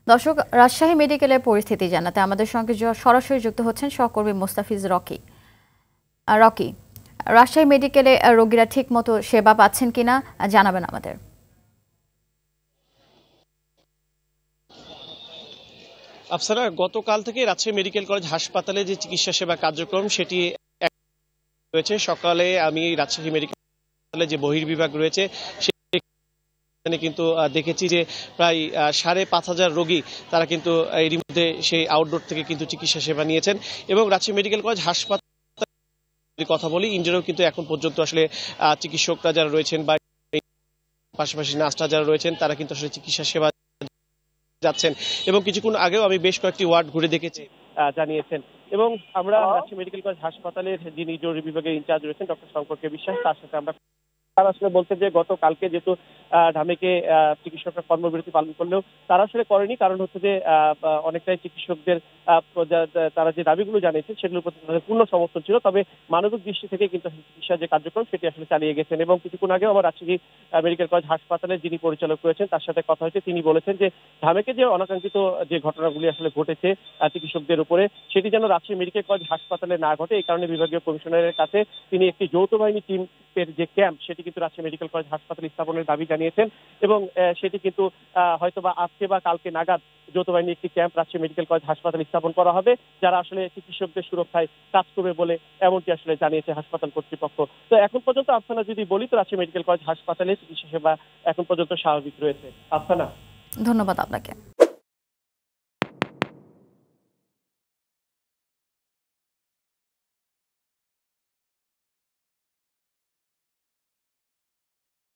দর্শক, রাজশাহী মেডিকেলের পরিস্থিতি জানাতে আমাদের সঙ্গে সরাসরি যুক্ত হচ্ছেন সহকর্মী মোস্তাফিজ রকি। রকি, রাজশাহী মেডিকেলে রোগীরা ঠিক মতো সেবা পাচ্ছেন কিনা জানাবেন আমাদের। আফসারা, গতকাল থেকে রাজশাহী মেডিকেল কলেজ হাসপাতালে যে চিকিৎসা সেবা কার্যক্রম সেটি রয়েছে। সকালে আমি রাজশাহী মেডিকেল কলেজে যে বহির্বিভাগ রয়েছে সেখানে কিন্তু দেখেছি যে প্রায় ৫,৫০০ রোগী তারা কিন্তু এরই মধ্যে সেই আউটডোর থেকে কিন্তু চিকিৎসা সেবা নিয়েছেন। এবং রাজশাহী মেডিকেল কলেজ হাসপাতাল কথা বলি, ইন্ডিয়ারও কিন্তু এখন পর্যন্ত আসলে চিকিৎসকরা যারা রয়েছেন বা পাশাপাশি নার্সরা যারা রয়েছেন তারা কিন্তু আসলে চিকিৎসা সেবা যাচ্ছেন। এবং কিছুক্ষণ আগেও আমি বেশ কয়েকটি ওয়ার্ড ঘুরে দেখেছি জানিয়েছেন। এবং আমরা রাজশাহী মেডিকেল কলেজ হাসপাতালের যিনি জরুরি বিভাগের ইনচার্জ রয়েছেন ডক্টর শঙ্করকে বিশ্বাস, তার সাথে আমরা তারা আসলে বলছেন যে গতকালকে যেহেতু ঢামেকে চিকিৎসকরা কর্মবিরতি পালন করলেও তারা আসলে করেনি, কারণ হচ্ছে যে অনেকটাই চিকিৎসকদের তারা যে দাবিগুলো জানিয়েছেন সেগুলোর প্রতি তাদের পূর্ণ সমর্থন ছিল। তবে মানবিক দৃষ্টি থেকে কিন্তু চিকিৎসার যে কার্যক্রম সেটি আসলে চালিয়ে গেছেন। এবং কিছুক্ষণ আগেও আমার রাজশাহী মেডিকেল কলেজ হাসপাতালের যিনি পরিচালক রয়েছেন তার সাথে কথা হয়েছে। তিনি বলেছেন যে ঢামেকে যে অনাকাঙ্ক্ষিত যে ঘটনাগুলি আসলে ঘটেছে চিকিৎসকদের উপরে, সেটি যেন রাজশাহী মেডিকেল কলেজ হাসপাতালে না ঘটে, এই কারণে বিভাগীয় কমিশনারের কাছে তিনি একটি যৌথ বাহিনী টিমের যে ক্যাম্প সেটি কিন্তু রাজশাহী মেডিকেল কলেজ হাসপাতালে স্থাপনের দাবি জানিয়েছেন। এবং সেটি কিন্তু হয়তোবা আজকে বা কালকে নাগাদ যৌথ বাহিনী একটি ক্যাম্প রাজশাহী মেডিকেল কলেজ হাসপাতালে স্থাপন করা হবে, যারা আসলে চিকিৎসকদের সুরক্ষায় কাজ করবে বলে এমনটি আসলে জানিয়েছে হাসপাতাল কর্তৃপক্ষ। তো এখন পর্যন্ত আফসানা যদি বলি, তো রাজশাহী মেডিকেল কলেজ হাসপাতালে চিকিৎসা সেবা এখন পর্যন্ত স্বাভাবিক রয়েছে। আফসানা, ধন্যবাদ আপনাকে।